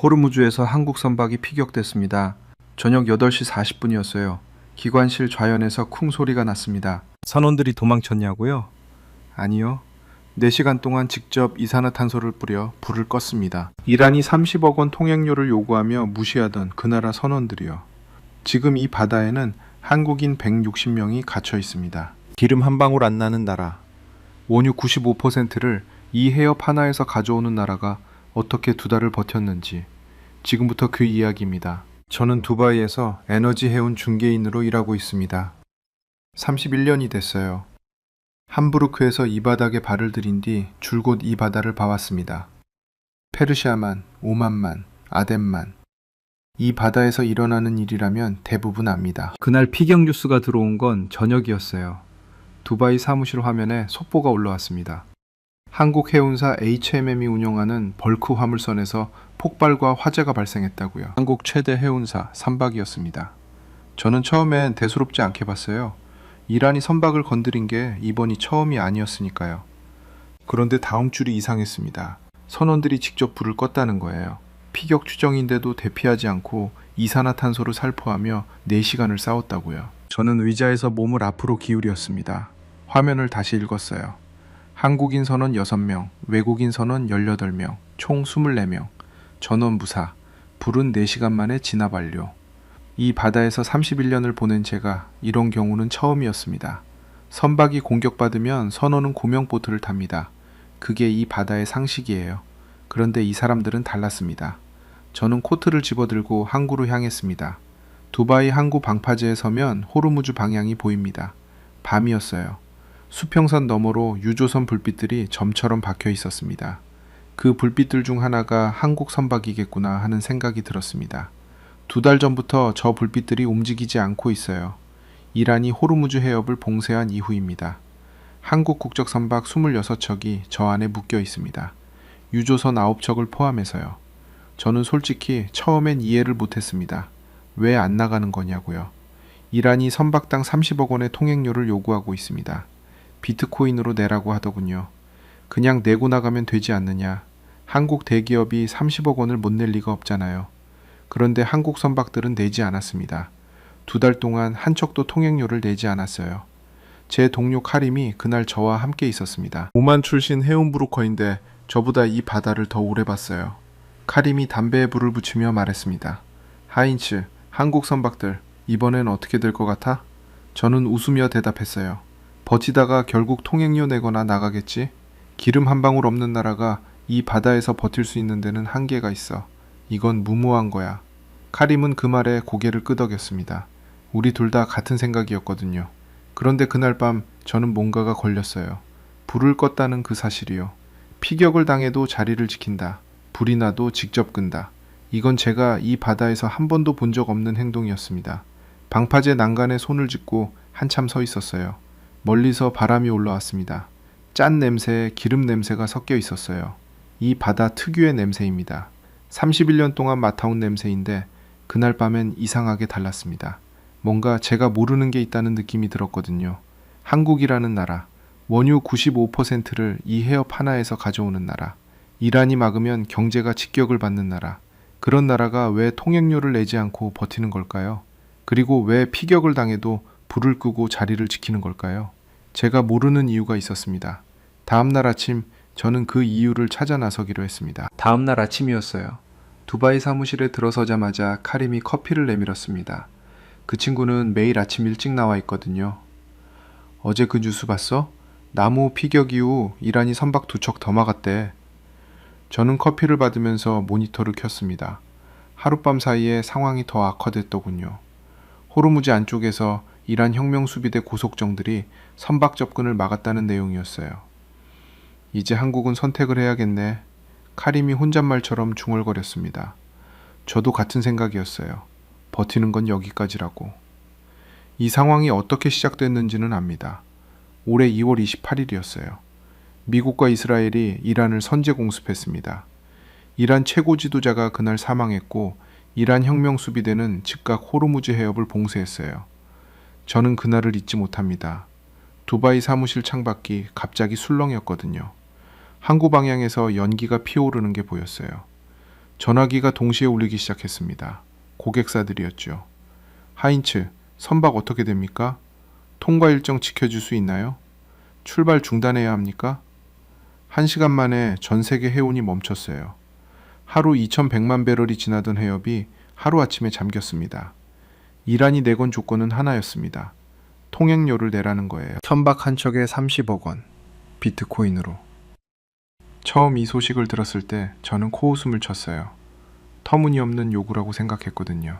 호르무즈에서 한국 선박이 피격됐습니다. 저녁 8시 40분이었어요. 기관실 좌연에서 쿵 소리가 났습니다. 선원들이 도망쳤냐고요? 아니요. 4시간 동안 직접 이산화탄소를 뿌려 불을 껐습니다. 이란이 30억 원 통행료를 요구하며 무시하던 그 나라 선원들이요. 지금 이 바다에는 한국인 160명이 갇혀 있습니다. 기름 한 방울 안 나는 나라. 원유 95%를 이 해협 하나에서 가져오는 나라가 어떻게 2달을 버텼는지 지금부터 그 이야기입니다. 저는 두바이에서 에너지 해운 중개인으로 일하고 있습니다. 31년이 됐어요. 함부르크에서 이 바닥에 발을 들인 뒤 줄곧 이 바다를 봐왔습니다. 페르시아만, 오만만, 아덴만. 이 바다에서 일어나는 일이라면 대부분 압니다. 그날 피격 뉴스가 들어온 건 저녁이었어요. 두바이 사무실 화면에 속보가 올라왔습니다. 한국 해운사 HMM이 운영하는 벌크 화물선에서 폭발과 화재가 발생했다고요. 한국 최대 해운사 선박이었습니다. 저는 처음엔 대수롭지 않게 봤어요. 이란이 선박을 건드린 게 이번이 처음이 아니었으니까요. 그런데 다음 줄이 이상했습니다. 선원들이 직접 불을 껐다는 거예요. 피격 추정인데도 대피하지 않고 이산화탄소를 살포하며 4시간을 싸웠다고요. 저는 의자에서 몸을 앞으로 기울였습니다. 화면을 다시 읽었어요. 한국인 선원 6명, 외국인 선원 18명, 총 24명, 전원 무사, 불은 4시간 만에 진압 완료. 이 바다에서 31년을 보낸 제가 이런 경우는 처음이었습니다. 선박이 공격받으면 선원은 구명보트를 탑니다. 그게 이 바다의 상식이에요. 그런데 이 사람들은 달랐습니다. 저는 코트를 집어들고 항구로 향했습니다. 두바이 항구 방파제에 서면 호르무즈 방향이 보입니다. 밤이었어요. 수평선 너머로 유조선 불빛들이 점처럼 박혀 있었습니다. 그 불빛들 중 하나가 한국 선박이겠구나 하는 생각이 들었습니다. 2달 전부터 저 불빛들이 움직이지 않고 있어요. 이란이 호르무즈 해협을 봉쇄한 이후입니다. 한국 국적 선박 26척이 저 안에 묶여 있습니다. 유조선 9척을 포함해서요. 저는 솔직히 처음엔 이해를 못했습니다. 왜 안 나가는 거냐고요. 이란이 선박당 30억 원의 통행료를 요구하고 있습니다. 비트코인으로 내라고 하더군요. 그냥 내고 나가면 되지 않느냐. 한국 대기업이 30억 원을 못 낼 리가 없잖아요. 그런데 한국 선박들은 내지 않았습니다. 2달 동안 한 척도 통행료를 내지 않았어요. 제 동료 카림이 그날 저와 함께 있었습니다. 오만 출신 해운 브로커인데 저보다 이 바다를 더 오래 봤어요. 카림이 담배에 불을 붙이며 말했습니다. 하인츠, 한국 선박들 이번엔 어떻게 될 것 같아? 저는 웃으며 대답했어요. 버티다가 결국 통행료 내거나 나가겠지? 기름 한 방울 없는 나라가 이 바다에서 버틸 수 있는 데는 한계가 있어. 이건 무모한 거야. 카림은 그 말에 고개를 끄덕였습니다. 우리 둘 다 같은 생각이었거든요. 그런데 그날 밤 저는 뭔가가 걸렸어요. 불을 껐다는 그 사실이요. 피격을 당해도 자리를 지킨다. 불이 나도 직접 끈다. 이건 제가 이 바다에서 한 번도 본 적 없는 행동이었습니다. 방파제 난간에 손을 짚고 한참 서 있었어요. 멀리서 바람이 올라왔습니다. 짠 냄새에 기름 냄새가 섞여 있었어요. 이 바다 특유의 냄새입니다. 31년 동안 맡아온 냄새인데 그날 밤엔 이상하게 달랐습니다. 뭔가 제가 모르는 게 있다는 느낌이 들었거든요. 한국이라는 나라, 원유 95%를 이 해협 하나에서 가져오는 나라, 이란이 막으면 경제가 직격을 받는 나라, 그런 나라가 왜 통행료를 내지 않고 버티는 걸까요? 그리고 왜 피격을 당해도 불을 끄고 자리를 지키는 걸까요? 제가 모르는 이유가 있었습니다. 다음날 아침 저는 그 이유를 찾아 나서기로 했습니다. 다음날 아침이었어요. 두바이 사무실에 들어서자마자 카림이 커피를 내밀었습니다. 그 친구는 매일 아침 일찍 나와 있거든요. 어제 그 뉴스 봤어? 나무 피격 이후 이란이 선박 2척 더 막았대. 저는 커피를 받으면서 모니터를 켰습니다. 하룻밤 사이에 상황이 더 악화됐더군요. 호르무즈 안쪽에서 이란 혁명수비대 고속정들이 선박 접근을 막았다는 내용이었어요. 이제 한국은 선택을 해야겠네. 카림이 혼잣말처럼 중얼거렸습니다. 저도 같은 생각이었어요. 버티는 건 여기까지라고. 이 상황이 어떻게 시작됐는지는 압니다. 올해 2월 28일이었어요. 미국과 이스라엘이 이란을 선제 공습했습니다. 이란 최고 지도자가 그날 사망했고 이란 혁명수비대는 즉각 호르무즈 해협을 봉쇄했어요. 저는 그날을 잊지 못합니다. 두바이 사무실 창밖이 갑자기 술렁였거든요. 항구 방향에서 연기가 피어오르는 게 보였어요. 전화기가 동시에 울리기 시작했습니다. 고객사들이었죠. 하인츠, 선박 어떻게 됩니까? 통과 일정 지켜줄 수 있나요? 출발 중단해야 합니까? 1시간 만에 전 세계 해운이 멈췄어요. 하루 2,100만 배럴이 지나던 해협이 하루아침에 잠겼습니다. 이란이 내건 조건은 하나였습니다. 통행료를 내라는 거예요. 선박 한 척에 30억 원, 비트코인으로. 처음 이 소식을 들었을 때 저는 코웃음을 쳤어요. 터무니없는 요구라고 생각했거든요.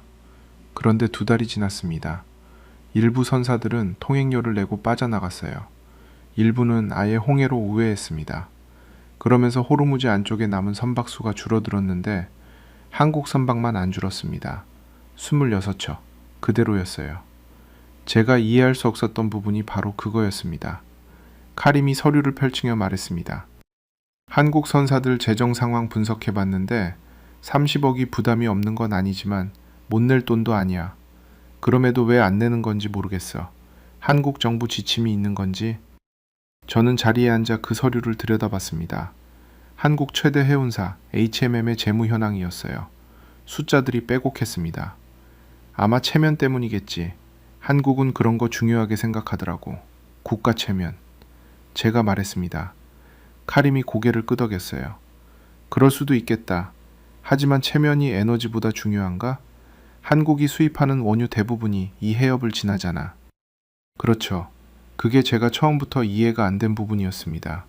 그런데 2달이 지났습니다. 일부 선사들은 통행료를 내고 빠져나갔어요. 일부는 아예 홍해로 우회했습니다. 그러면서 호르무즈 안쪽에 남은 선박수가 줄어들었는데 한국 선박만 안 줄었습니다. 26척, 그대로였어요. 제가 이해할 수 없었던 부분이 바로 그거였습니다. 카림이 서류를 펼치며 말했습니다. 한국 선사들 재정 상황 분석해봤는데 30억이 부담이 없는 건 아니지만 못 낼 돈도 아니야. 그럼에도 왜 안 내는 건지 모르겠어. 한국 정부 지침이 있는 건지. 저는 자리에 앉아 그 서류를 들여다봤습니다. 한국 최대 해운사 HMM의 재무 현황이었어요. 숫자들이 빼곡했습니다. 아마 체면 때문이겠지. 한국은 그런 거 중요하게 생각하더라고. 국가 체면. 제가 말했습니다. 카림이 고개를 끄덕였어요. 그럴 수도 있겠다. 하지만 체면이 에너지보다 중요한가? 한국이 수입하는 원유 대부분이 이 해협을 지나잖아. 그렇죠. 그게 제가 처음부터 이해가 안 된 부분이었습니다.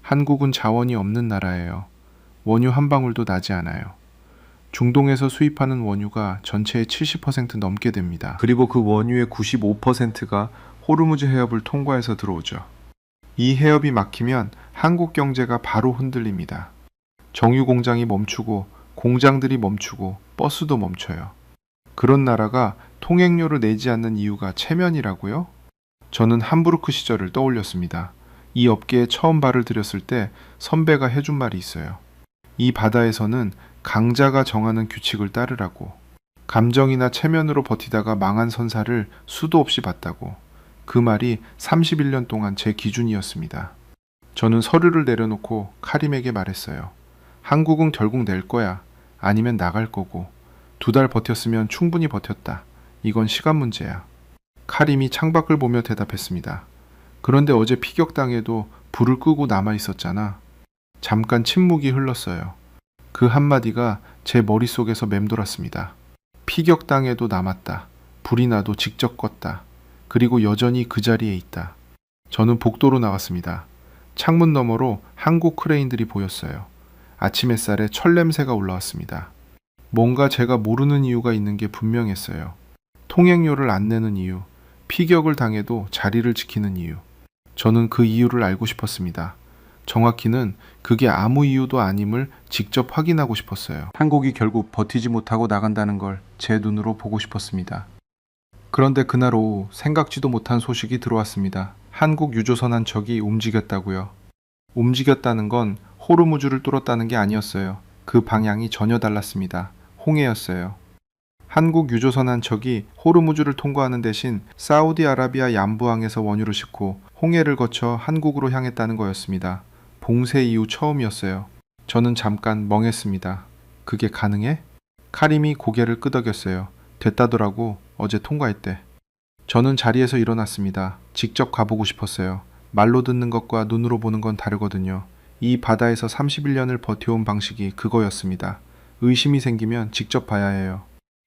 한국은 자원이 없는 나라예요. 원유 한 방울도 나지 않아요. 중동에서 수입하는 원유가 전체의 70% 넘게 됩니다. 그리고 그 원유의 95%가 호르무즈 해협을 통과해서 들어오죠. 이 해협이 막히면 한국 경제가 바로 흔들립니다. 정유 공장이 멈추고 공장들이 멈추고 버스도 멈춰요. 그런 나라가 통행료를 내지 않는 이유가 체면이라고요? 저는 함부르크 시절을 떠올렸습니다. 이 업계에 처음 발을 들였을 때 선배가 해준 말이 있어요. 이 바다에서는 강자가 정하는 규칙을 따르라고. 감정이나 체면으로 버티다가 망한 선사를 수도 없이 봤다고. 그 말이 31년 동안 제 기준이었습니다. 저는 서류를 내려놓고 카림에게 말했어요. 한국은 결국 낼 거야. 아니면 나갈 거고. 2달 버텼으면 충분히 버텼다. 이건 시간 문제야. 카림이 창밖을 보며 대답했습니다. 그런데 어제 피격당해도 불을 끄고 남아 있었잖아. 잠깐 침묵이 흘렀어요. 그 한마디가 제 머릿속에서 맴돌았습니다. 피격당해도 남았다. 불이 나도 직접 껐다. 그리고 여전히 그 자리에 있다. 저는 복도로 나갔습니다. 창문 너머로 한국 크레인들이 보였어요. 아침 햇살에 철 냄새가 올라왔습니다. 뭔가 제가 모르는 이유가 있는 게 분명했어요. 통행료를 안 내는 이유, 피격을 당해도 자리를 지키는 이유. 저는 그 이유를 알고 싶었습니다. 정확히는 그게 아무 이유도 아님을 직접 확인하고 싶었어요. 한국이 결국 버티지 못하고 나간다는 걸 제 눈으로 보고 싶었습니다. 그런데 그날 오후 생각지도 못한 소식이 들어왔습니다. 한국 유조선 한 척이 움직였다고요. 움직였다는 건 호르무즈를 뚫었다는 게 아니었어요. 그 방향이 전혀 달랐습니다. 홍해였어요. 한국 유조선 한 척이 호르무즈를 통과하는 대신 사우디아라비아 얌부항에서 원유를 싣고 홍해를 거쳐 한국으로 향했다는 거였습니다. 봉쇄 이후 처음이었어요. 저는 잠깐 멍했습니다. 그게 가능해? 카림이 고개를 끄덕였어요. 됐다더라고. 어제 통과했대. 저는 자리에서 일어났습니다. 직접 가보고 싶었어요. 말로 듣는 것과 눈으로 보는 건 다르거든요. 이 바다에서 31년을 버텨온 방식이 그거였습니다. 의심이 생기면 직접 봐야 해요.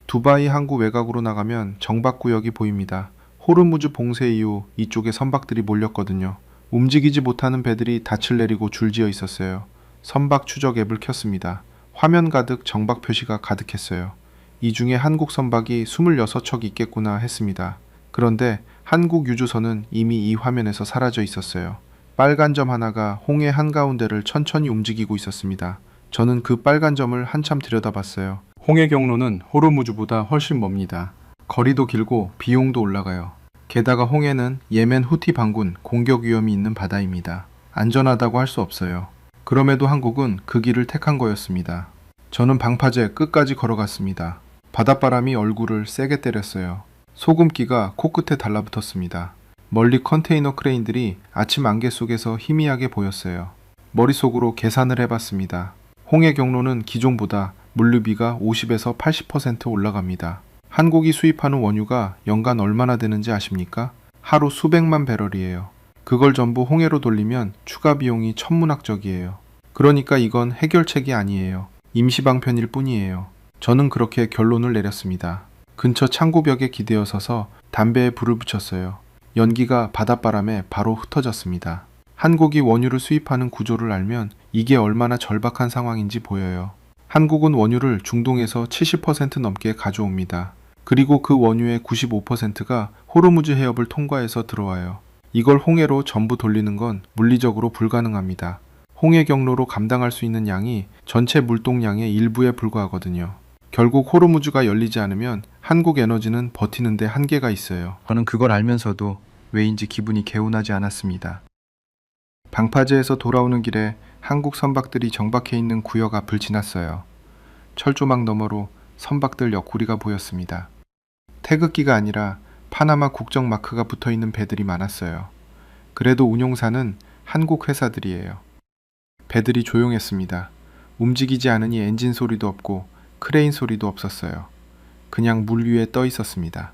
두바이 항구 외곽으로 나가면 정박구역이 보입니다. 호르무즈 봉쇄 이후 이쪽에 선박들이 몰렸거든요. 움직이지 못하는 배들이 닻을 내리고 줄지어 있었어요. 선박 추적 앱을 켰습니다. 화면 가득 정박 표시가 가득했어요. 이 중에 한국 선박이 26척 있겠구나 했습니다. 그런데 한국 유조선은 이미 이 화면에서 사라져 있었어요. 빨간 점 하나가 홍해 한가운데를 천천히 움직이고 있었습니다. 저는 그 빨간 점을 한참 들여다봤어요. 홍해 경로는 호르무즈보다 훨씬 멉니다. 거리도 길고 비용도 올라가요. 게다가 홍해는 예멘 후티 반군 공격 위험이 있는 바다입니다. 안전하다고 할 수 없어요. 그럼에도 한국은 그 길을 택한 거였습니다. 저는 방파제 끝까지 걸어갔습니다. 바닷바람이 얼굴을 세게 때렸어요. 소금기가 코끝에 달라붙었습니다. 멀리 컨테이너 크레인들이 아침 안개 속에서 희미하게 보였어요. 머릿속으로 계산을 해봤습니다. 홍해 경로는 기종보다 물류비가 50에서 80% 올라갑니다. 한국이 수입하는 원유가 연간 얼마나 되는지 아십니까? 하루 수백만 배럴이에요. 그걸 전부 홍해로 돌리면 추가 비용이 천문학적이에요. 그러니까 이건 해결책이 아니에요. 임시방편일 뿐이에요. 저는 그렇게 결론을 내렸습니다. 근처 창고벽에 기대어 서서 담배에 불을 붙였어요. 연기가 바닷바람에 바로 흩어졌습니다. 한국이 원유를 수입하는 구조를 알면 이게 얼마나 절박한 상황인지 보여요. 한국은 원유를 중동에서 70% 넘게 가져옵니다. 그리고 그 원유의 95%가 호르무즈 해협을 통과해서 들어와요. 이걸 홍해로 전부 돌리는 건 물리적으로 불가능합니다. 홍해 경로로 감당할 수 있는 양이 전체 물동량의 일부에 불과하거든요. 결국 호르무즈가 열리지 않으면 한국 에너지는 버티는데 한계가 있어요. 저는 그걸 알면서도 왜인지 기분이 개운하지 않았습니다. 방파제에서 돌아오는 길에 한국 선박들이 정박해 있는 구역 앞을 지났어요. 철조망 너머로 선박들 옆구리가 보였습니다. 태극기가 아니라 파나마 국적 마크가 붙어 있는 배들이 많았어요. 그래도 운용사는 한국 회사들이에요. 배들이 조용했습니다. 움직이지 않으니 엔진 소리도 없고 크레인 소리도 없었어요. 그냥 물 위에 떠 있었습니다.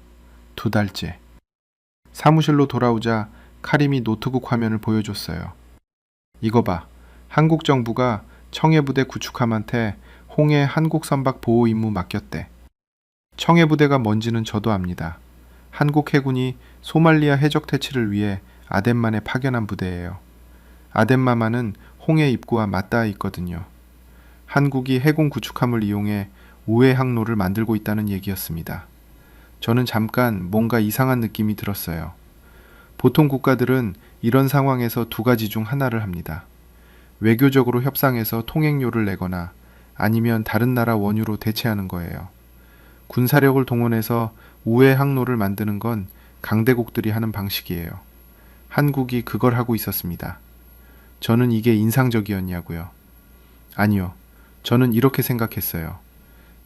2달째. 사무실로 돌아오자 카림이 노트북 화면을 보여줬어요. 이거 봐. 한국 정부가 청해부대 구축함한테 홍해 한국 선박 보호 임무 맡겼대. 청해부대가 뭔지는 저도 압니다. 한국 해군이 소말리아 해적 퇴치를 위해 아덴만에 파견한 부대예요. 아덴마만은 홍해 입구와 맞닿아 있거든요. 한국이 해군 구축함을 이용해 우회 항로를 만들고 있다는 얘기였습니다. 저는 잠깐 뭔가 이상한 느낌이 들었어요. 보통 국가들은 이런 상황에서 2가지 중 하나를 합니다. 외교적으로 협상해서 통행료를 내거나 아니면 다른 나라 원유로 대체하는 거예요. 군사력을 동원해서 우회 항로를 만드는 건 강대국들이 하는 방식이에요. 한국이 그걸 하고 있었습니다. 저는 이게 인상적이었냐고요. 아니요. 저는 이렇게 생각했어요.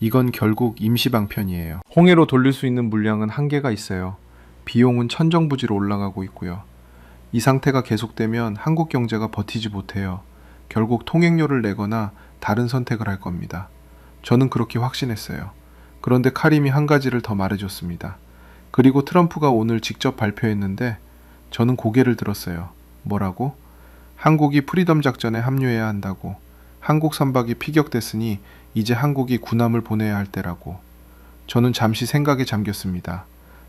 이건 결국 임시방편이에요. 홍해로 돌릴 수 있는 물량은 한계가 있어요. 비용은 천정부지로 올라가고 있고요. 이 상태가 계속되면 한국 경제가 버티지 못해요. 결국 통행료를 내거나 다른 선택을 할 겁니다. 저는 그렇게 확신했어요. 그런데 카림이 한 가지를 더 말해줬습니다. 그리고 트럼프가 오늘 직접 발표했는데 저는 고개를 들었어요. 뭐라고? 한국이 프리덤 작전에 합류해야 한다고. 한국 선박이 피격됐으니 이제 한국이 군함을 보내야 할 때라고. 저는 잠시 생각에 잠겼습니다.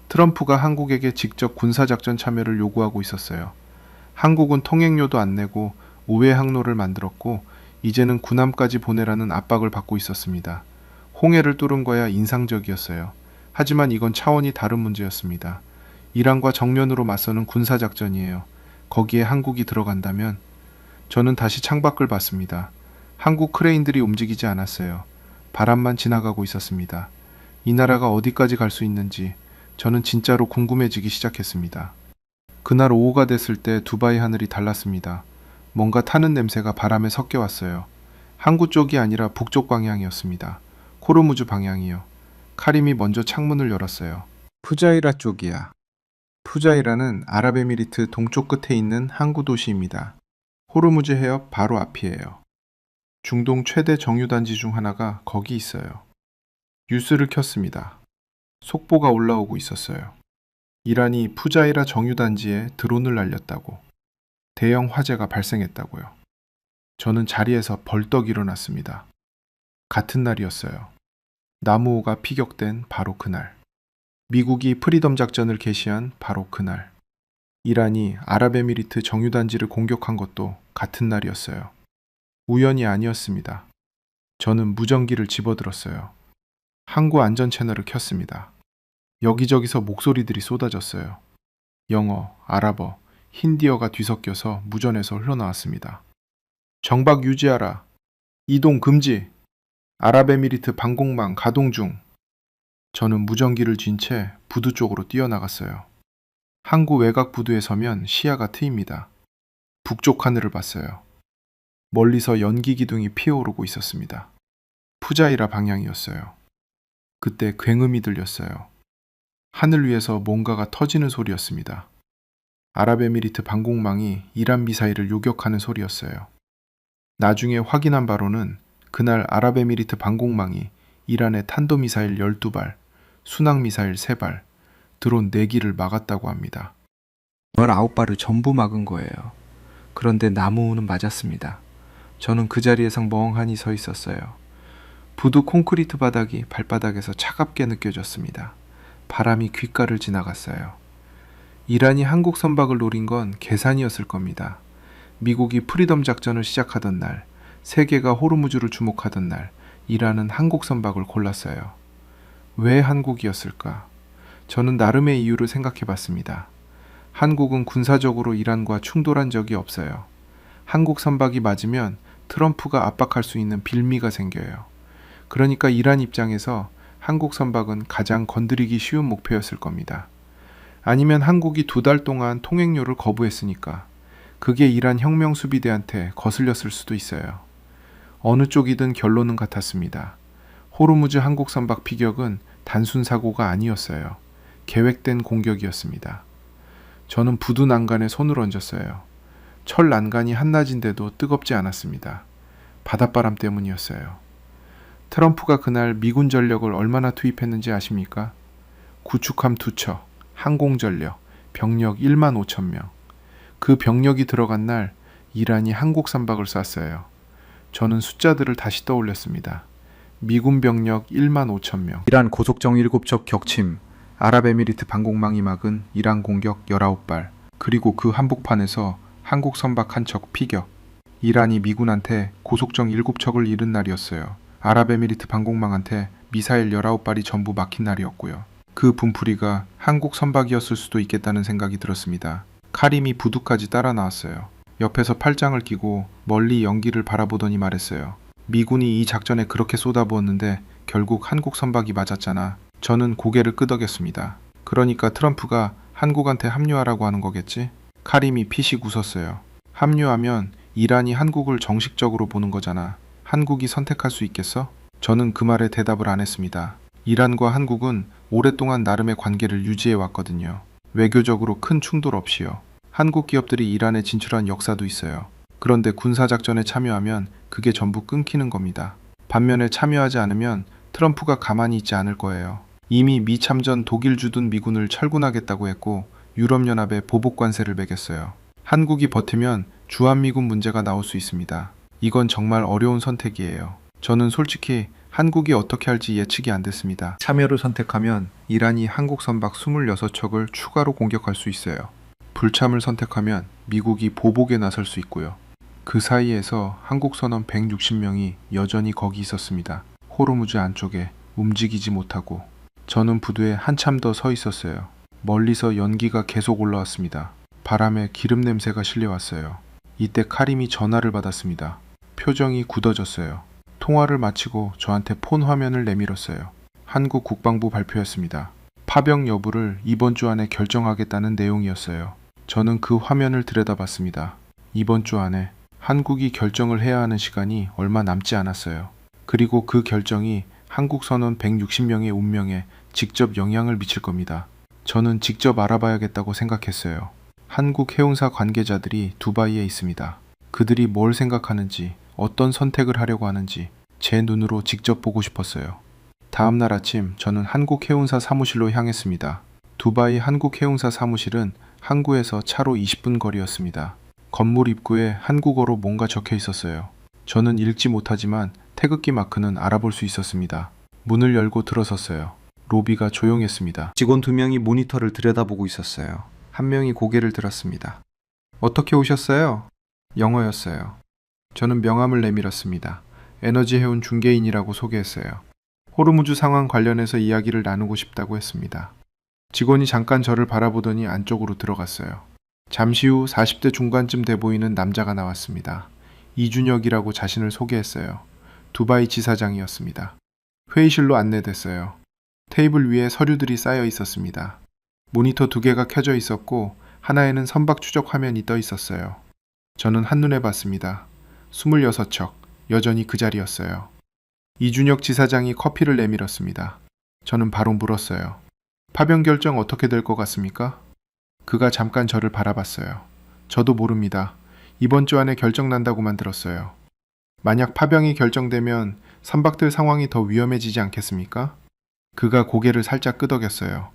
트럼프가 한국에게 직접 군사작전 참여를 요구하고 있었어요. 한국은 통행료도 안 내고 우회 항로를 만들었고 이제는 군함까지 보내라는 압박을 받고 있었습니다. 홍해를 뚫은 거야 인상적이었어요. 하지만 이건 차원이 다른 문제였습니다. 이란과 정면으로 맞서는 군사작전이에요. 거기에 한국이 들어간다면 저는 다시 창밖을 봤습니다. 한국 크레인들이 움직이지 않았어요. 바람만 지나가고 있었습니다. 이 나라가 어디까지 갈 수 있는지 저는 진짜로 궁금해지기 시작했습니다. 그날 오후가 됐을 때 두바이 하늘이 달랐습니다. 뭔가 타는 냄새가 바람에 섞여 왔어요. 항구 쪽이 아니라 북쪽 방향이었습니다. 호르무즈 방향이요. 카림이 먼저 창문을 열었어요. 푸자이라 쪽이야. 푸자이라는 아랍에미리트 동쪽 끝에 있는 항구 도시입니다. 호르무즈 해협 바로 앞이에요. 중동 최대 정유단지 중 하나가 거기 있어요. 뉴스를 켰습니다. 속보가 올라오고 있었어요. 이란이 푸자이라 정유단지에 드론을 날렸다고. 대형 화재가 발생했다고요. 저는 자리에서 벌떡 일어났습니다. 같은 날이었어요. 나무호가 피격된 바로 그날. 미국이 프리덤 작전을 개시한 바로 그날. 이란이 아랍에미리트 정유단지를 공격한 것도 같은 날이었어요. 우연이 아니었습니다. 저는 무전기를 집어들었어요. 항구 안전 채널을 켰습니다. 여기저기서 목소리들이 쏟아졌어요. 영어, 아랍어, 힌디어가 뒤섞여서 무전에서 흘러나왔습니다. 정박 유지하라. 이동 금지. 아랍에미리트 방공망 가동 중. 저는 무전기를 쥔 채 부두 쪽으로 뛰어나갔어요. 항구 외곽 부두에 서면 시야가 트입니다. 북쪽 하늘을 봤어요. 멀리서 연기 기둥이 피어오르고 있었습니다. 푸자이라 방향이었어요. 그때 굉음이 들렸어요. 하늘 위에서 뭔가가 터지는 소리였습니다. 아랍에미리트 방공망이 이란 미사일을 요격하는 소리였어요. 나중에 확인한 바로는 그날 아랍에미리트 방공망이 이란의 탄도미사일 12발, 순항미사일 3발, 드론 4기를 막았다고 합니다. 19발을 전부 막은 거예요. 그런데 나무는 맞았습니다. 저는 그 자리에서 멍하니 서 있었어요. 부두 콘크리트 바닥이 발바닥에서 차갑게 느껴졌습니다. 바람이 귓가를 지나갔어요. 이란이 한국 선박을 노린 건 계산이었을 겁니다. 미국이 프리덤 작전을 시작하던 날, 세계가 호르무즈를 주목하던 날, 이란은 한국 선박을 골랐어요. 왜 한국이었을까? 저는 나름의 이유를 생각해 봤습니다. 한국은 군사적으로 이란과 충돌한 적이 없어요. 한국 선박이 맞으면 트럼프가 압박할 수 있는 빌미가 생겨요. 그러니까 이란 입장에서 한국 선박은 가장 건드리기 쉬운 목표였을 겁니다. 아니면 한국이 2달 동안 통행료를 거부했으니까 그게 이란 혁명수비대한테 거슬렸을 수도 있어요. 어느 쪽이든 결론은 같았습니다. 호르무즈 한국 선박 피격은 단순 사고가 아니었어요. 계획된 공격이었습니다. 저는 부두 난간에 손을 얹었어요. 철 난간이 한낮인데도 뜨겁지 않았습니다. 바닷바람 때문이었어요. 트럼프가 그날 미군 전력을 얼마나 투입했는지 아십니까? 구축함 2척, 항공전력, 병력 1만 5천 명. 그 병력이 들어간 날 이란이 한국 선박을 쐈어요. 저는 숫자들을 다시 떠올렸습니다. 미군 병력 1만 5천 명, 이란 고속정 7척 격침, 아랍에미리트 방공망이 막은 이란 공격 19발, 그리고 그 한복판에서 한국 선박 1척 피격. 이란이 미군한테 고속정 7척을 잃은 날이었어요. 아랍에미리트 방공망한테 미사일 19발이 전부 막힌 날이었고요. 그 분풀이가 한국 선박이었을 수도 있겠다는 생각이 들었습니다. 카림이 부두까지 따라 나왔어요. 옆에서 팔짱을 끼고 멀리 연기를 바라보더니 말했어요. 미군이 이 작전에 그렇게 쏟아부었는데 결국 한국 선박이 맞았잖아. 저는 고개를 끄덕였습니다. 그러니까 트럼프가 한국한테 합류하라고 하는 거겠지? 카림이 피식 웃었어요. 합류하면 이란이 한국을 정식적으로 보는 거잖아. 한국이 선택할 수 있겠어? 저는 그 말에 대답을 안 했습니다. 이란과 한국은 오랫동안 나름의 관계를 유지해 왔거든요. 외교적으로 큰 충돌 없이요. 한국 기업들이 이란에 진출한 역사도 있어요. 그런데 군사작전에 참여하면 그게 전부 끊기는 겁니다. 반면에 참여하지 않으면 트럼프가 가만히 있지 않을 거예요. 이미 미 참전 독일 주둔 미군을 철군하겠다고 했고 유럽연합에 보복 관세를 매겼어요. 한국이 버티면 주한미군 문제가 나올 수 있습니다. 이건 정말 어려운 선택이에요. 저는 솔직히 한국이 어떻게 할지 예측이 안 됐습니다. 참여를 선택하면 이란이 한국 선박 26척을 추가로 공격할 수 있어요. 불참을 선택하면 미국이 보복에 나설 수 있고요. 그 사이에서 한국 선원 160명이 여전히 거기 있었습니다. 호르무즈 안쪽에 움직이지 못하고. 저는 부두에 한참 더 서 있었어요. 멀리서 연기가 계속 올라왔습니다. 바람에 기름 냄새가 실려왔어요. 이때 카림이 전화를 받았습니다. 표정이 굳어졌어요. 통화를 마치고 저한테 폰 화면을 내밀었어요. 한국 국방부 발표였습니다. 파병 여부를 이번 주 안에 결정하겠다는 내용이었어요. 저는 그 화면을 들여다봤습니다. 이번 주 안에 한국이 결정을 해야 하는 시간이 얼마 남지 않았어요. 그리고 그 결정이 한국 선원 160명의 운명에 직접 영향을 미칠 겁니다. 저는 직접 알아봐야겠다고 생각했어요. 한국 해운사 관계자들이 두바이에 있습니다. 그들이 뭘 생각하는지, 어떤 선택을 하려고 하는지 제 눈으로 직접 보고 싶었어요. 다음 날 아침 저는 한국 해운사 사무실로 향했습니다. 두바이 한국 해운사 사무실은 항구에서 차로 20분 거리였습니다. 건물 입구에 한국어로 뭔가 적혀 있었어요. 저는 읽지 못하지만 태극기 마크는 알아볼 수 있었습니다. 문을 열고 들어섰어요. 로비가 조용했습니다. 직원 2명이 모니터를 들여다보고 있었어요. 한 명이 고개를 들었습니다. 어떻게 오셨어요? 영어였어요. 저는 명함을 내밀었습니다. 에너지 해운 중개인이라고 소개했어요. 호르무즈 상황 관련해서 이야기를 나누고 싶다고 했습니다. 직원이 잠깐 저를 바라보더니 안쪽으로 들어갔어요. 잠시 후 40대 중반쯤 돼 보이는 남자가 나왔습니다. 이준혁이라고 자신을 소개했어요. 두바이 지사장이었습니다. 회의실로 안내됐어요. 테이블 위에 서류들이 쌓여 있었습니다. 모니터 2개가 켜져 있었고 하나에는 선박 추적 화면이 떠 있었어요. 저는 한눈에 봤습니다. 26척, 여전히 그 자리였어요. 이준혁 지사장이 커피를 내밀었습니다. 저는 바로 물었어요. 파병 결정 어떻게 될 것 같습니까? 그가 잠깐 저를 바라봤어요. 저도 모릅니다. 이번 주 안에 결정 난다고만 들었어요. 만약 파병이 결정되면 선박들 상황이 더 위험해지지 않겠습니까? 그가 고개를 살짝 끄덕였어요.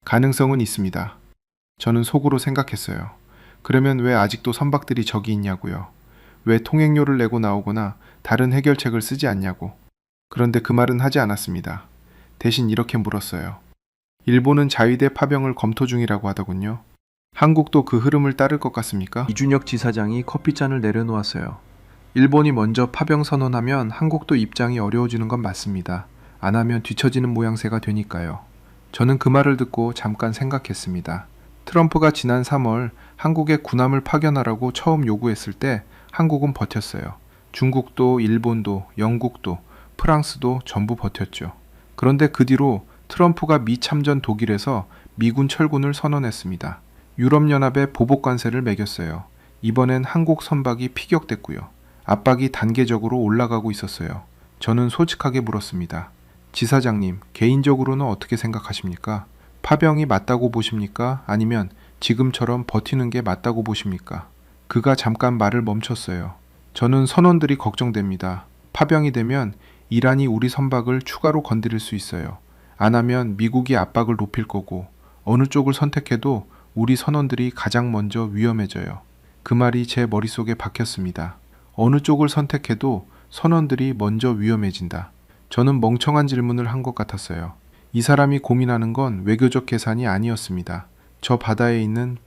가능성은 있습니다. 저는 속으로 생각했어요. 그러면 왜 아직도 선박들이 저기 있냐고요. 왜 통행료를 내고 나오거나 다른 해결책을 쓰지 않냐고. 그런데 그 말은 하지 않았습니다. 대신 이렇게 물었어요. 일본은 자위대 파병을 검토 중이라고 하더군요. 한국도 그 흐름을 따를 것 같습니까? 이준혁 지사장이 커피잔을 내려놓았어요. 일본이 먼저 파병 선언하면 한국도 입장이 어려워지는 건 맞습니다. 안 하면 뒤처지는 모양새가 되니까요. 저는 그 말을 듣고 잠깐 생각했습니다. 트럼프가 지난 3월 한국에 군함을 파견하라고 처음 요구했을 때 한국은 버텼어요. 중국도 일본도 영국도 프랑스도 전부 버텼죠. 그런데 그 뒤로 트럼프가 미 참전 독일에서 미군 철군을 선언했습니다. 유럽연합에 보복 관세를 매겼어요. 이번엔 한국 선박이 피격됐고요. 압박이 단계적으로 올라가고 있었어요. 저는 솔직하게 물었습니다. 지사장님, 개인적으로는 어떻게 생각하십니까? 파병이 맞다고 보십니까? 아니면 지금처럼 버티는 게 맞다고 보십니까? 그가 잠깐 말을 멈췄어요. 저는 선원들이 걱정됩니다. 파병이 되면 이란이 우리 선박을 추가로 건드릴 수 있어요. 안 하면 미국이 압박을 높일 거고 어느 쪽을 선택해도 우리 선원들이 가장 먼저 위험해져요. 그 말이 제 머릿속에 박혔습니다. 어느 쪽을 선택해도 선원들이 먼저 위험해진다. 저는 멍청한 질문을 한 것 같았어요. 이 사람이 고민하는 건 외교적 계산이 아니었습니다. 저 바다에 있는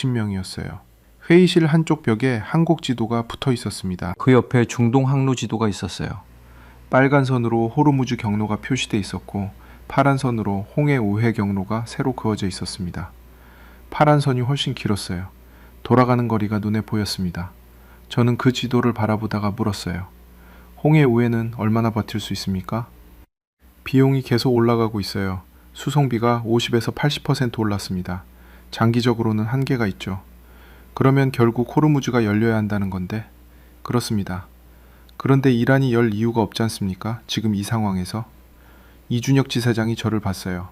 160명이었어요. 회의실 한쪽 벽에 한국 지도가 붙어 있었습니다. 그 옆에 중동 항로 지도가 있었어요. 빨간 선으로 호르무즈 경로가 표시돼 있었고 파란 선으로 홍해 우회 경로가 새로 그어져 있었습니다. 파란 선이 훨씬 길었어요. 돌아가는 거리가 눈에 보였습니다. 저는 그 지도를 바라보다가 물었어요. 홍해 우회는 얼마나 버틸 수 있습니까? 비용이 계속 올라가고 있어요. 수송비가 50에서 80% 올랐습니다. 장기적으로는 한계가 있죠. 그러면 결국 호르무즈가 열려야 한다는 건데. 그렇습니다. 그런데 이란이 열 이유가 없지 않습니까? 지금 이 상황에서. 이준혁 지사장이 저를 봤어요.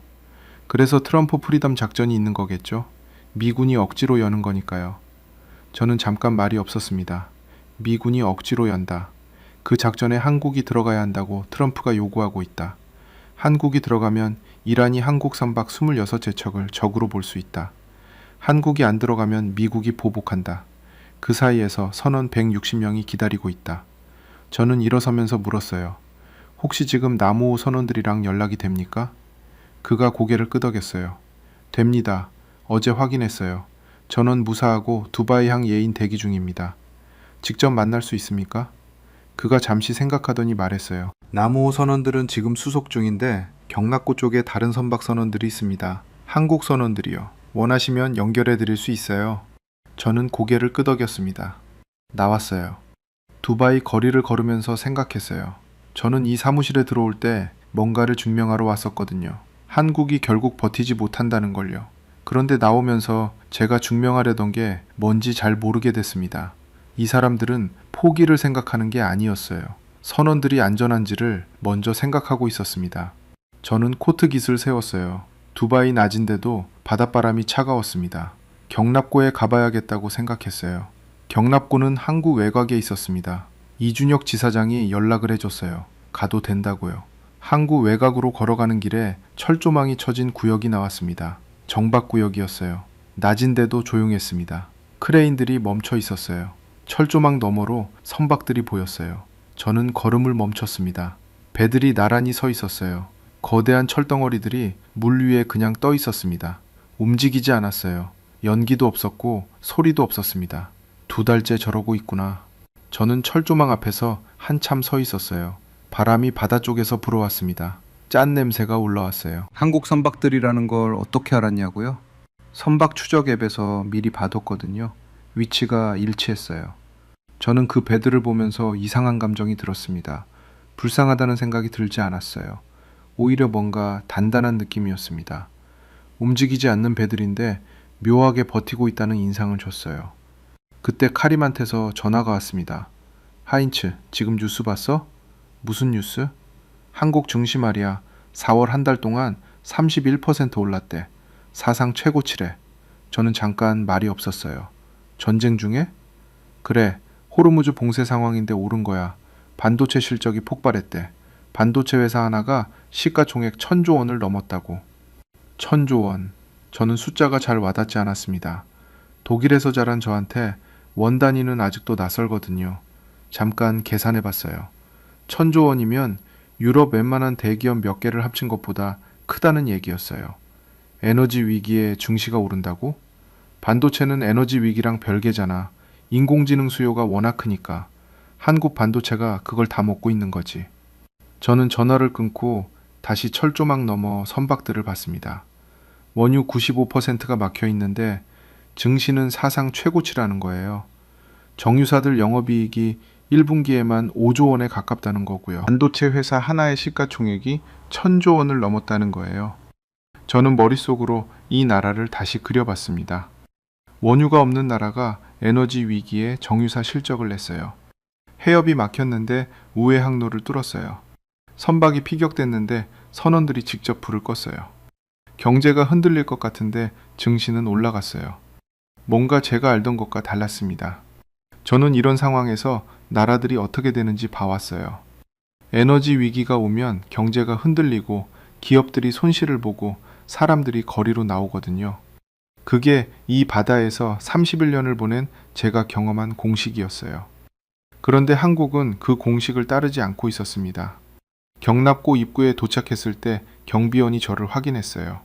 그래서 트럼프 프리덤 작전이 있는 거겠죠? 미군이 억지로 여는 거니까요. 저는 잠깐 말이 없었습니다. 미군이 억지로 연다. 그 작전에 한국이 들어가야 한다고 트럼프가 요구하고 있다. 한국이 들어가면 이란이 한국 선박 26제척을 적으로 볼 수 있다. 한국이 안 들어가면 미국이 보복한다. 그 사이에서 선원 160명이 기다리고 있다. 저는 일어서면서 물었어요. 혹시 지금 남호 선원들이랑 연락이 됩니까? 그가 고개를 끄덕였어요. 됩니다. 어제 확인했어요. 전원 무사하고 두바이항 예인 대기 중입니다. 직접 만날 수 있습니까? 그가 잠시 생각하더니 말했어요. 남호 선원들은 지금 수속 중인데 경락고 쪽에 다른 선박 선원들이 있습니다. 한국 선원들이요. 원하시면 연결해 드릴 수 있어요. 저는 고개를 끄덕였습니다. 나왔어요. 두바이 거리를 걸으면서 생각했어요. 저는 이 사무실에 들어올 때 뭔가를 증명하러 왔었거든요. 한국이 결국 버티지 못한다는 걸요. 그런데 나오면서 제가 증명하려던 게 뭔지 잘 모르게 됐습니다. 이 사람들은 포기를 생각하는 게 아니었어요. 선원들이 안전한지를 먼저 생각하고 있었습니다. 저는 코트 깃을 세웠어요. 두바이 낮인데도 바닷바람이 차가웠습니다. 경납고에 가봐야겠다고 생각했어요. 경납고는 한국 외곽에 있었습니다. 이준혁 지사장이 연락을 해줬어요. 가도 된다고요. 항구 외곽으로 걸어가는 길에 철조망이 쳐진 구역이 나왔습니다. 정박구역이었어요. 낮인데도 조용했습니다. 크레인들이 멈춰 있었어요. 철조망 너머로 선박들이 보였어요. 저는 걸음을 멈췄습니다. 배들이 나란히 서 있었어요. 거대한 철덩어리들이 물 위에 그냥 떠 있었습니다. 움직이지 않았어요. 연기도 없었고 소리도 없었습니다. 2달째 저러고 있구나. 저는 철조망 앞에서 한참 서 있었어요. 바람이 바다 쪽에서 불어왔습니다. 짠 냄새가 올라왔어요. 한국 선박들이라는 걸 어떻게 알았냐고요? 선박 추적 앱에서 미리 봐뒀거든요. 위치가 일치했어요. 저는 그 배들을 보면서 이상한 감정이 들었습니다. 불쌍하다는 생각이 들지 않았어요. 오히려 뭔가 단단한 느낌이었습니다. 움직이지 않는 배들인데 묘하게 버티고 있다는 인상을 줬어요. 그때 카림한테서 전화가 왔습니다. 하인츠, 지금 뉴스 봤어? 무슨 뉴스? 한국 증시 말이야. 4월 한 달 동안 31% 올랐대. 사상 최고치래. 저는 잠깐 말이 없었어요. 전쟁 중에? 그래, 호르무즈 봉쇄 상황인데 오른 거야. 반도체 실적이 폭발했대. 반도체 회사 하나가 시가총액 1,000조 원을 넘었다고. 1,000조 원. 저는 숫자가 잘 와닿지 않았습니다. 독일에서 자란 저한테 원 단위는 아직도 낯설거든요. 잠깐 계산해 봤어요. 1,000조 원이면 유럽 웬만한 대기업 몇 개를 합친 것보다 크다는 얘기였어요. 에너지 위기에 증시가 오른다고? 반도체는 에너지 위기랑 별개잖아. 인공지능 수요가 워낙 크니까. 한국 반도체가 그걸 다 먹고 있는 거지. 저는 전화를 끊고 다시 철조망 너머 선박들을 봤습니다. 원유 95%가 막혀 있는데 증시는 사상 최고치라는 거예요. 정유사들 영업이익이 1분기에만 5조 원에 가깝다는 거고요. 반도체 회사 하나의 시가총액이 1,000조 원을 넘었다는 거예요. 저는 머릿속으로 이 나라를 다시 그려봤습니다. 원유가 없는 나라가 에너지 위기에 정유사 실적을 냈어요. 해협이 막혔는데 우회 항로를 뚫었어요. 선박이 피격됐는데 선원들이 직접 불을 껐어요. 경제가 흔들릴 것 같은데 증시는 올라갔어요. 뭔가 제가 알던 것과 달랐습니다. 저는 이런 상황에서 나라들이 어떻게 되는지 봐왔어요. 에너지 위기가 오면 경제가 흔들리고 기업들이 손실을 보고 사람들이 거리로 나오거든요. 그게 이 바다에서 31년을 보낸 제가 경험한 공식이었어요. 그런데 한국은 그 공식을 따르지 않고 있었습니다. 경납고 입구에 도착했을 때 경비원이 저를 확인했어요.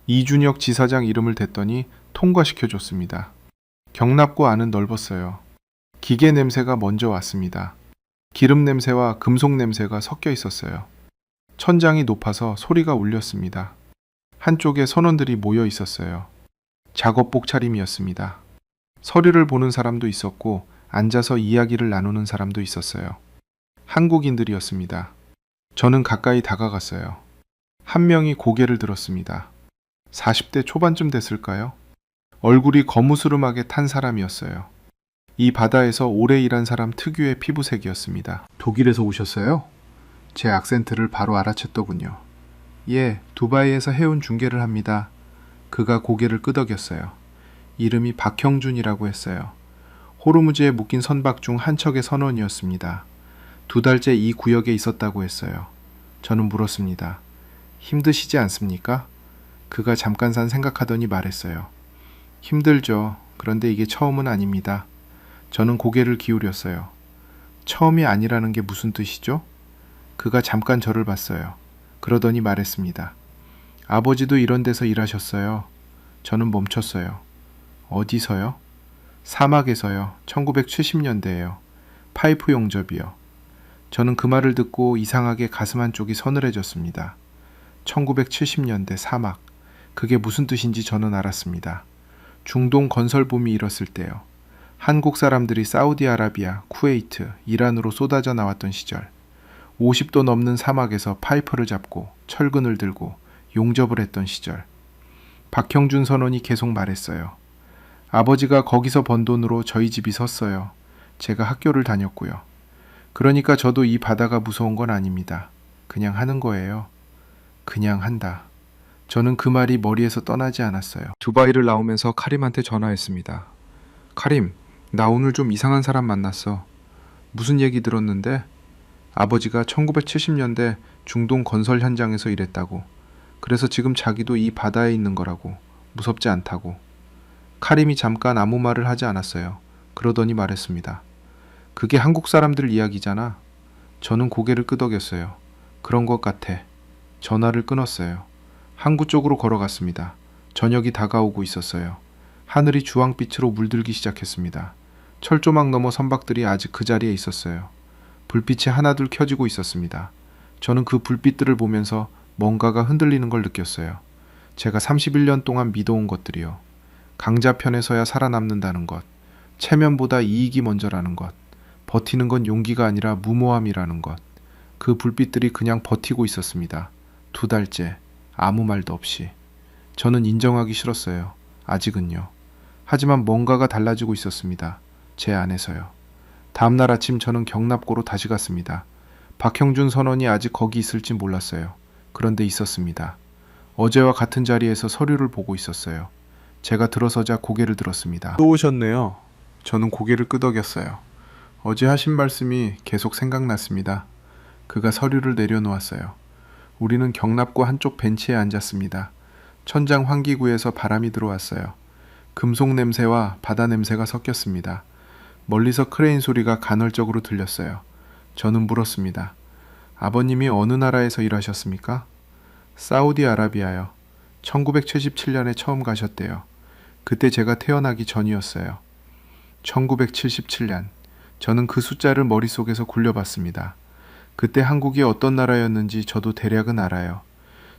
이준혁 지사장 이름을 댔더니 통과시켜줬습니다. 경납고 안은 넓었어요. 기계 냄새가 먼저 왔습니다. 기름 냄새와 금속 냄새가 섞여 있었어요. 천장이 높아서 소리가 울렸습니다. 한쪽에 선원들이 모여 있었어요. 작업복 차림이었습니다. 서류를 보는 사람도 있었고 앉아서 이야기를 나누는 사람도 있었어요. 한국인들이었습니다. 저는 가까이 다가갔어요. 한 명이 고개를 들었습니다. 40대 초반쯤 됐을까요? 얼굴이 거무스름하게 탄 사람이었어요. 이 바다에서 오래 일한 사람 특유의 피부색이었습니다. 독일에서 오셨어요? 제 악센트를 바로 알아챘더군요. 예, 두바이에서 해운 중계를 합니다. 그가 고개를 끄덕였어요. 이름이 박형준이라고 했어요. 호르무즈에 묶인 선박 중 한 척의 선원이었습니다. 2달째 이 구역에 있었다고 했어요. 저는 물었습니다. 힘드시지 않습니까? 그가 잠깐 생각하더니 말했어요. 힘들죠. 그런데 이게 처음은 아닙니다. 저는 고개를 기울였어요. 처음이 아니라는 게 무슨 뜻이죠? 그가 잠깐 저를 봤어요. 그러더니 말했습니다. 아버지도 이런 데서 일하셨어요. 저는 멈췄어요. 어디서요? 사막에서요. 1970년대에요. 파이프 용접이요. 저는 그 말을 듣고 이상하게 가슴 한쪽이 서늘해졌습니다. 1970년대 사막. 그게 무슨 뜻인지 저는 알았습니다. 중동 건설 붐이 일었을 때요. 한국 사람들이 사우디아라비아, 쿠웨이트, 이란으로 쏟아져 나왔던 시절. 50도 넘는 사막에서 파이프를 잡고 철근을 들고 용접을 했던 시절. 박형준 선원이 계속 말했어요. 아버지가 거기서 번 돈으로 저희 집이 섰어요. 제가 학교를 다녔고요. 그러니까 저도 이 바다가 무서운 건 아닙니다. 그냥 하는 거예요. 그냥 한다. 저는 그 말이 머리에서 떠나지 않았어요. 두바이를 나오면서 카림한테 전화했습니다. 카림, 나 오늘 좀 이상한 사람 만났어. 무슨 얘기 들었는데? 아버지가 1970년대 중동 건설 현장에서 일했다고. 그래서 지금 자기도 이 바다에 있는 거라고. 무섭지 않다고. 카림이 잠깐 아무 말을 하지 않았어요. 그러더니 말했습니다. 그게 한국 사람들 이야기잖아. 저는 고개를 끄덕였어요. 그런 것 같아. 전화를 끊었어요. 항구 쪽으로 걸어갔습니다. 저녁이 다가오고 있었어요. 하늘이 주황빛으로 물들기 시작했습니다. 철조망 너머 선박들이 아직 그 자리에 있었어요. 불빛이 하나둘 켜지고 있었습니다. 저는 그 불빛들을 보면서 뭔가가 흔들리는 걸 느꼈어요. 제가 31년 동안 믿어온 것들이요. 강자편에서야 살아남는다는 것, 체면보다 이익이 먼저라는 것, 버티는 건 용기가 아니라 무모함이라는 것. 그 불빛들이 그냥 버티고 있었습니다. 2달째 아무 말도 없이. 저는 인정하기 싫었어요. 아직은요. 하지만 뭔가가 달라지고 있었습니다. 제 안에서요. 다음날 아침 저는 경납고로 다시 갔습니다. 박형준 선원이 아직 거기 있을지 몰랐어요. 그런데 있었습니다. 어제와 같은 자리에서 서류를 보고 있었어요. 제가 들어서자 고개를 들었습니다. 또 오셨네요. 저는 고개를 끄덕였어요. 어제 하신 말씀이 계속 생각났습니다. 그가 서류를 내려놓았어요. 우리는 경납고 한쪽 벤치에 앉았습니다. 천장 환기구에서 바람이 들어왔어요. 금속 냄새와 바다 냄새가 섞였습니다. 멀리서 크레인 소리가 간헐적으로 들렸어요. 저는 물었습니다. 아버님이 어느 나라에서 일하셨습니까? 사우디아라비아요. 1977년에 처음 가셨대요. 그때 제가 태어나기 전이었어요. 1977년. 저는 그 숫자를 머릿속에서 굴려봤습니다. 그때 한국이 어떤 나라였는지 저도 대략은 알아요.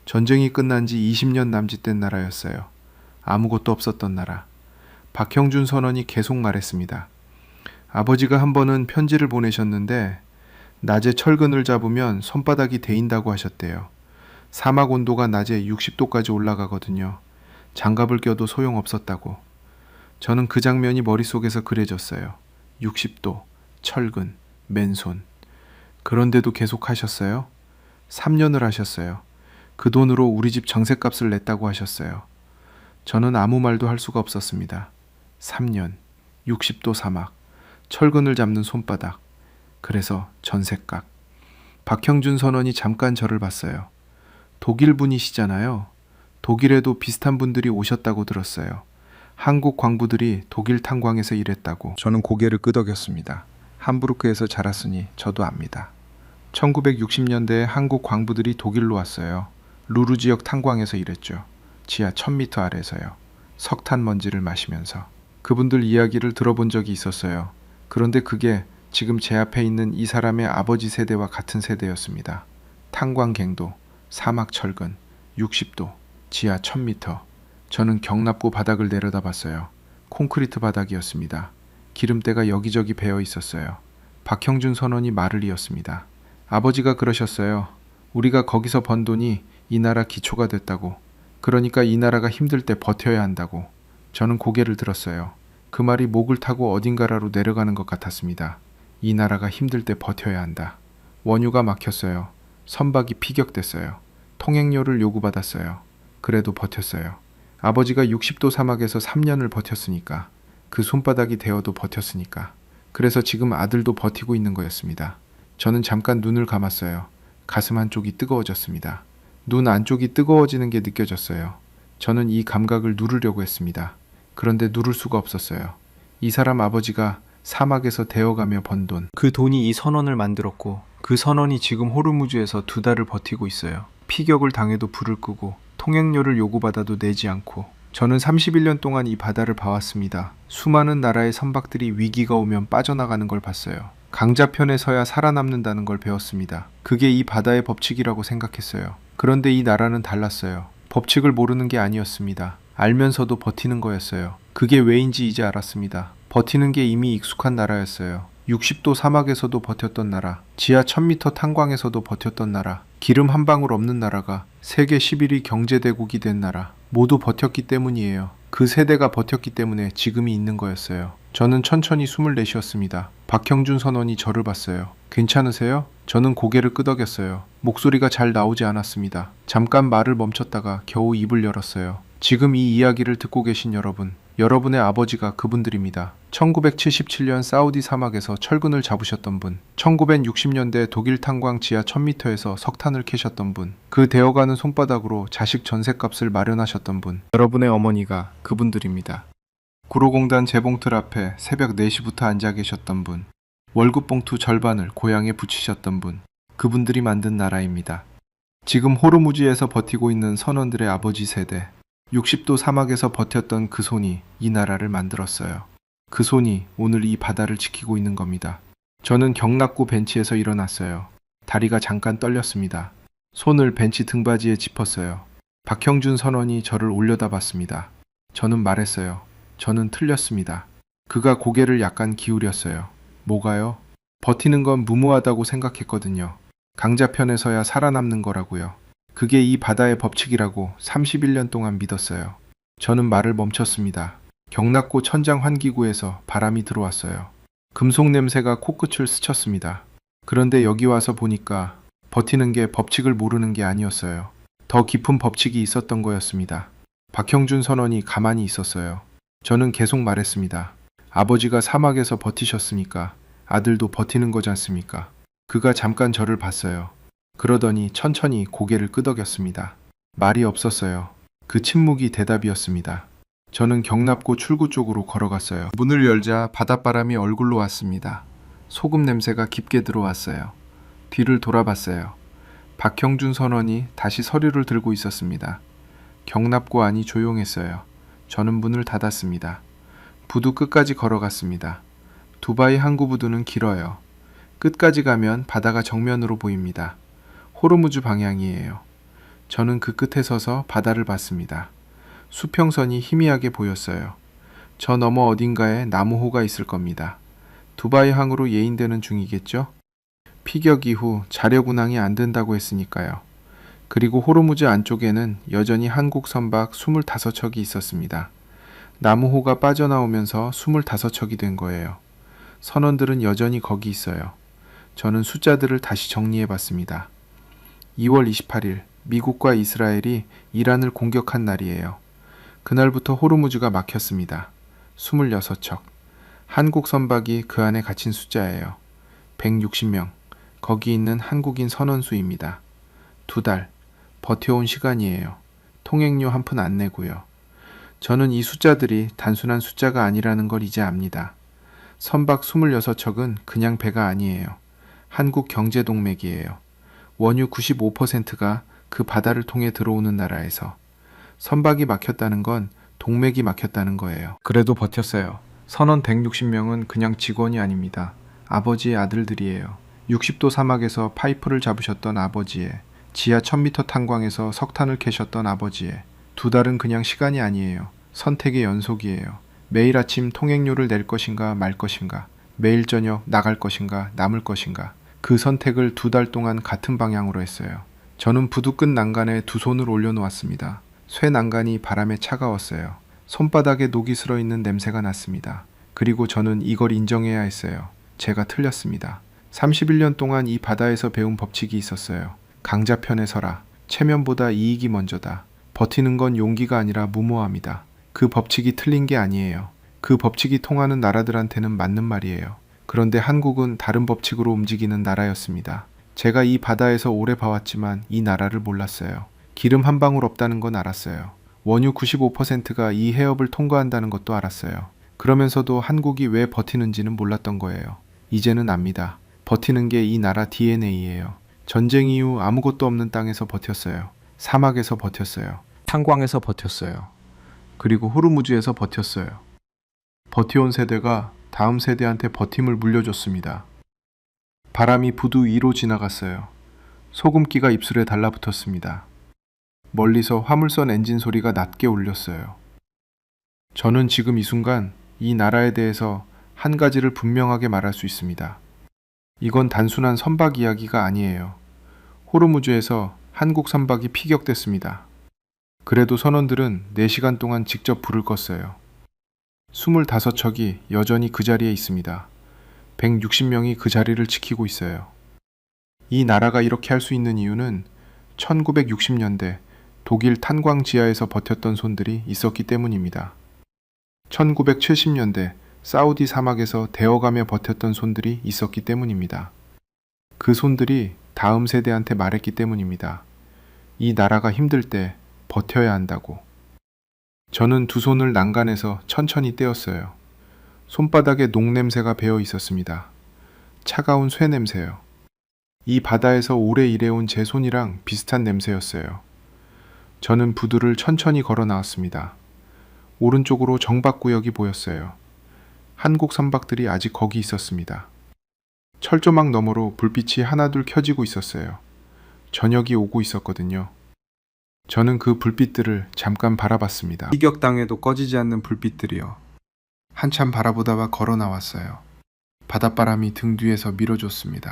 전쟁이 끝난 지 20년 남짓된 나라였어요. 아무것도 없었던 나라. 박형준 선원이 계속 말했습니다. 아버지가 한 번은 편지를 보내셨는데 낮에 철근을 잡으면 손바닥이 데인다고 하셨대요. 사막 온도가 낮에 60도까지 올라가거든요. 장갑을 껴도 소용없었다고. 저는 그 장면이 머릿속에서 그려졌어요. 60도, 철근, 맨손. 그런데도 계속 하셨어요? 3년을 하셨어요. 그 돈으로 우리 집 전셋값을 냈다고 하셨어요. 저는 아무 말도 할 수가 없었습니다. 3년, 60도 사막, 철근을 잡는 손바닥. 그래서 전셋값. 박형준 선원이 잠깐 저를 봤어요. 독일 분이시잖아요. 독일에도 비슷한 분들이 오셨다고 들었어요. 한국 광부들이 독일 탄광에서 일했다고. 저는 고개를 끄덕였습니다. 함부르크에서 자랐으니 저도 압니다. 1960년대에 한국 광부들이 독일로 왔어요. 루르 지역 탄광에서 일했죠. 지하 1000m 아래서요. 석탄 먼지를 마시면서. 그분들 이야기를 들어본 적이 있었어요. 그런데 그게 지금 제 앞에 있는 이 사람의 아버지 세대와 같은 세대였습니다. 탄광갱도, 사막 철근, 60도, 지하 1000m. 저는 경납고 바닥을 내려다봤어요. 콘크리트 바닥이었습니다. 기름때가 여기저기 배어 있었어요. 박형준 선원이 말을 이었습니다. 아버지가 그러셨어요. 우리가 거기서 번 돈이 이 나라 기초가 됐다고. 그러니까 이 나라가 힘들 때 버텨야 한다고. 저는 고개를 들었어요. 그 말이 목을 타고 어딘가로 내려가는 것 같았습니다. 이 나라가 힘들 때 버텨야 한다. 원유가 막혔어요. 선박이 피격됐어요. 통행료를 요구받았어요. 그래도 버텼어요. 아버지가 60도 사막에서 3년을 버텼으니까. 그 손바닥이 데어도 버텼으니까. 그래서 지금 아들도 버티고 있는 거였습니다. 저는 잠깐 눈을 감았어요. 가슴 한쪽이 뜨거워졌습니다. 눈 안쪽이 뜨거워지는 게 느껴졌어요. 저는 이 감각을 누르려고 했습니다. 그런데 누를 수가 없었어요. 이 사람 아버지가 사막에서 데어가며 번 돈. 그 돈이 이 선원을 만들었고 그 선원이 지금 호르무즈에서 2달을 버티고 있어요. 피격을 당해도 불을 끄고 통행료를 요구받아도 내지 않고. 저는 31년 동안 이 바다를 봐왔습니다. 수많은 나라의 선박들이 위기가 오면 빠져나가는 걸 봤어요. 강자편에 서야 살아남는다는 걸 배웠습니다. 그게 이 바다의 법칙이라고 생각했어요. 그런데 이 나라는 달랐어요. 법칙을 모르는 게 아니었습니다. 알면서도 버티는 거였어요. 그게 왜인지 이제 알았습니다. 버티는 게 이미 익숙한 나라였어요. 60도 사막에서도 버텼던 나라, 지하 1000m 탄광에서도 버텼던 나라, 기름 한 방울 없는 나라가 세계 11위 경제대국이 된 나라. 모두 버텼기 때문이에요. 그 세대가 버텼기 때문에 지금이 있는 거였어요. 저는 천천히 숨을 내쉬었습니다. 박형준 선원이 저를 봤어요. 괜찮으세요? 저는 고개를 끄덕였어요. 목소리가 잘 나오지 않았습니다. 잠깐 말을 멈췄다가 겨우 입을 열었어요. 지금 이 이야기를 듣고 계신 여러분, 여러분의 아버지가 그분들입니다. 1977년 사우디 사막에서 철근을 잡으셨던 분, 1960년대 독일 탄광 지하 1000m에서 석탄을 캐셨던 분, 그 데어가는 손바닥으로 자식 전셋값을 마련하셨던 분, 여러분의 어머니가 그분들입니다. 구로공단 재봉틀 앞에 새벽 4시부터 앉아 계셨던 분, 월급 봉투 절반을 고향에 붙이셨던 분, 그분들이 만든 나라입니다. 지금 호르무즈에서 버티고 있는 선원들의 아버지 세대, 60도 사막에서 버텼던 그 손이 이 나라를 만들었어요. 그 손이 오늘 이 바다를 지키고 있는 겁니다. 저는 경납고 벤치에서 일어났어요. 다리가 잠깐 떨렸습니다. 손을 벤치 등받이에 짚었어요. 박형준 선원이 저를 올려다봤습니다. 저는 말했어요. 저는 틀렸습니다. 그가 고개를 약간 기울였어요. 뭐가요? 버티는 건 무모하다고 생각했거든요. 강자편에서야 살아남는 거라고요. 그게 이 바다의 법칙이라고 31년 동안 믿었어요. 저는 말을 멈췄습니다. 경납고 천장 환기구에서 바람이 들어왔어요. 금속 냄새가 코끝을 스쳤습니다. 그런데 여기 와서 보니까 버티는 게 법칙을 모르는 게 아니었어요. 더 깊은 법칙이 있었던 거였습니다. 박형준 선원이 가만히 있었어요. 저는 계속 말했습니다. 아버지가 사막에서 버티셨으니까 아들도 버티는 거지 않습니까? 그가 잠깐 저를 봤어요. 그러더니 천천히 고개를 끄덕였습니다. 말이 없었어요. 그 침묵이 대답이었습니다. 저는 경납고 출구 쪽으로 걸어갔어요. 문을 열자 바닷바람이 얼굴로 왔습니다. 소금 냄새가 깊게 들어왔어요. 뒤를 돌아봤어요. 박형준 선원이 다시 서류를 들고 있었습니다. 경납고 안이 조용했어요. 저는 문을 닫았습니다. 부두 끝까지 걸어갔습니다. 두바이 항구 부두는 길어요. 끝까지 가면 바다가 정면으로 보입니다. 호르무즈 방향이에요. 저는 그 끝에 서서 바다를 봤습니다. 수평선이 희미하게 보였어요. 저 너머 어딘가에 나무호가 있을 겁니다. 두바이 항으로 예인되는 중이겠죠? 피격 이후 자력 운항이 안 된다고 했으니까요. 그리고 호르무즈 안쪽에는 여전히 한국 선박 25척이 있었습니다. 나무호가 빠져나오면서 25척이 된 거예요. 선원들은 여전히 거기 있어요. 저는 숫자들을 다시 정리해 봤습니다. 2월 28일 미국과 이스라엘이 이란을 공격한 날이에요. 그날부터 호르무즈가 막혔습니다. 26척. 한국 선박이 그 안에 갇힌 숫자예요. 160명. 거기 있는 한국인 선원 수입니다. 2달. 버텨온 시간이에요. 통행료 한 푼 안 내고요. 저는 이 숫자들이 단순한 숫자가 아니라는 걸 이제 압니다. 선박 26척은 그냥 배가 아니에요. 한국 경제동맥이에요. 원유 95%가 그 바다를 통해 들어오는 나라에서 선박이 막혔다는 건 동맥이 막혔다는 거예요. 그래도 버텼어요. 선원 160명은 그냥 직원이 아닙니다. 아버지의 아들들이에요. 60도 사막에서 파이프를 잡으셨던 아버지의, 지하 1000m 탄광에서 석탄을 캐셨던 아버지의. 2달은 그냥 시간이 아니에요. 선택의 연속이에요. 매일 아침 통행료를 낼 것인가 말 것인가, 매일 저녁 나갈 것인가 남을 것인가. 그 선택을 2달 동안 같은 방향으로 했어요. 저는 부두 끝 난간에 두 손을 올려놓았습니다. 쇠 난간이 바람에 차가웠어요. 손바닥에 녹이 슬어있는 냄새가 났습니다. 그리고 저는 이걸 인정해야 했어요. 제가 틀렸습니다. 31년 동안 이 바다에서 배운 법칙이 있었어요. 강자편에 서라. 체면보다 이익이 먼저다. 버티는 건 용기가 아니라 무모함이다. 그 법칙이 틀린 게 아니에요. 그 법칙이 통하는 나라들한테는 맞는 말이에요. 그런데 한국은 다른 법칙으로 움직이는 나라였습니다. 제가 이 바다에서 오래 봐왔지만 이 나라를 몰랐어요. 기름 한 방울 없다는 건 알았어요. 원유 95%가 이 해협을 통과한다는 것도 알았어요. 그러면서도 한국이 왜 버티는지는 몰랐던 거예요. 이제는 압니다. 버티는 게 이 나라 DNA예요. 전쟁 이후 아무것도 없는 땅에서 버텼어요. 사막에서 버텼어요. 탄광에서 버텼어요. 그리고 호르무즈에서 버텼어요. 버텨온 세대가 다음 세대한테 버팀을 물려줬습니다. 바람이 부두 위로 지나갔어요. 소금기가 입술에 달라붙었습니다. 멀리서 화물선 엔진 소리가 낮게 울렸어요. 저는 지금 이 순간 이 나라에 대해서 한 가지를 분명하게 말할 수 있습니다. 이건 단순한 선박 이야기가 아니에요. 호르무즈에서 한국 선박이 피격됐습니다. 그래도 선원들은 4시간 동안 직접 불을 껐어요. 25척이 여전히 그 자리에 있습니다. 160명이 그 자리를 지키고 있어요. 이 나라가 이렇게 할 수 있는 이유는 1960년대 독일 탄광 지하에서 버텼던 손들이 있었기 때문입니다. 1970년대 사우디 사막에서 데워가며 버텼던 손들이 있었기 때문입니다. 그 손들이 다음 세대한테 말했기 때문입니다. 이 나라가 힘들 때 버텨야 한다고. 저는 두 손을 난간에서 천천히 떼었어요. 손바닥에 녹냄새가 배어 있었습니다. 차가운 쇠 냄새요. 이 바다에서 오래 일해온 제 손이랑 비슷한 냄새였어요. 저는 부두를 천천히 걸어 나왔습니다. 오른쪽으로 정박구역이 보였어요. 한국 선박들이 아직 거기 있었습니다. 철조망 너머로 불빛이 하나둘 켜지고 있었어요. 저녁이 오고 있었거든요. 저는 그 불빛들을 잠깐 바라봤습니다. 피격당해도 꺼지지 않는 불빛들이요. 한참 바라보다가 걸어 나왔어요. 바닷바람이 등 뒤에서 밀어줬습니다.